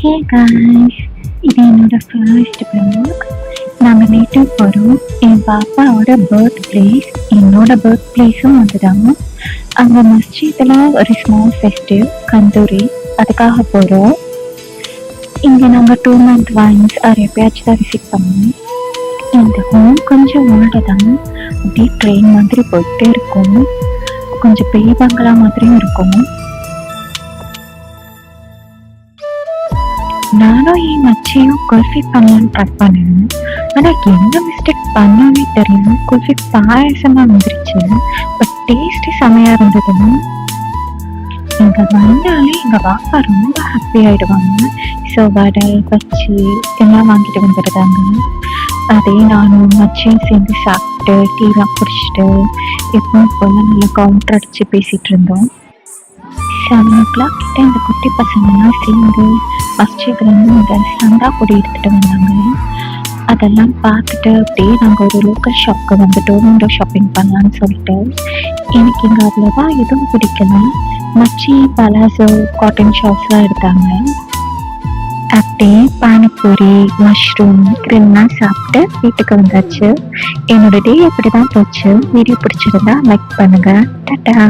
Hey guys, இது என்னோட first vlog. நாங்கள் நேற்று போகிறோம். என் பாப்பாவோட பர்த் பிளேஸ், என்னோட பர்த் பிளேஸும் அதுதான். அங்கே மஸ்ஜிதில் ஒரு ஸ்மால் ஃபெஸ்டிவ் கந்தூரி, அதுக்காக போகிறோம். இங்கே நாங்கள் 2 month ஒன்ஸ் எப்பயாச்சும் தான் விசிட் பண்ணுவோம். இந்த ஹோம் கொஞ்சம் ஓல்டு தான், அப்படியே ட்ரெயின் மாதிரி போயிட்டே இருக்கும். கொஞ்சம் பெரிய பங்களா மாதிரியும் இருக்கும். நானும் என் மச்சியும் குல்ஃபி பண்ணலான்னு ட்ரை பண்ணேன். ஆனால் என்ன மிஸ்டேக் பண்ணோன்னே தெரியல, குல்ஃபி பாயசமாக வந்துருச்சு. பட் டேஸ்ட்டு செமையாக இருந்தது. இங்கே வந்தாலே எங்கள் பாப்பா ரொம்ப ஹாப்பி ஆகிடுவாங்க. ஸோ வடை பச்சி எல்லாம் வாங்கிட்டு வந்துடுறாங்க. அதே நானும் மச்சியும் சேர்ந்து சாப்பிட்டு டீலாம் குடிச்சிட்டு எப்பவும் போல் நல்லா கவுண்டர் அடித்து பேசிகிட்டு இருந்தோம். 7 o'clock கிட்ட இந்த குட்டி பசங்கள்லாம் சேர்ந்து மஸ்ஜித்லேருந்து இந்த சந்தா பொடி எடுத்துகிட்டு வந்தாங்க. அதெல்லாம் பார்த்துட்டு அப்படியே நாங்கள் ஒரு லோக்கல் ஷாப்புக்கு வந்துட்டோம், விண்டோ ஷாப்பிங் பண்ணலான்னு சொல்லிட்டு. எனக்கு இங்கே அவ்வளோவா எதுவும் பிடிக்கல. மச்சி பலாசோ காட்டன் ஷாப்ஸ்லாம் எடுத்தாங்க. அப்படியே பானிபூரி மஷ்ரூம் கிரில்லாம் சாப்பிட்டு வீட்டுக்கு வந்தாச்சு. என்னோட டே அப்படி தான் போச்சு. வீடியோ பிடிச்சிருந்தா லைக் பண்ணுங்கள். டாடா.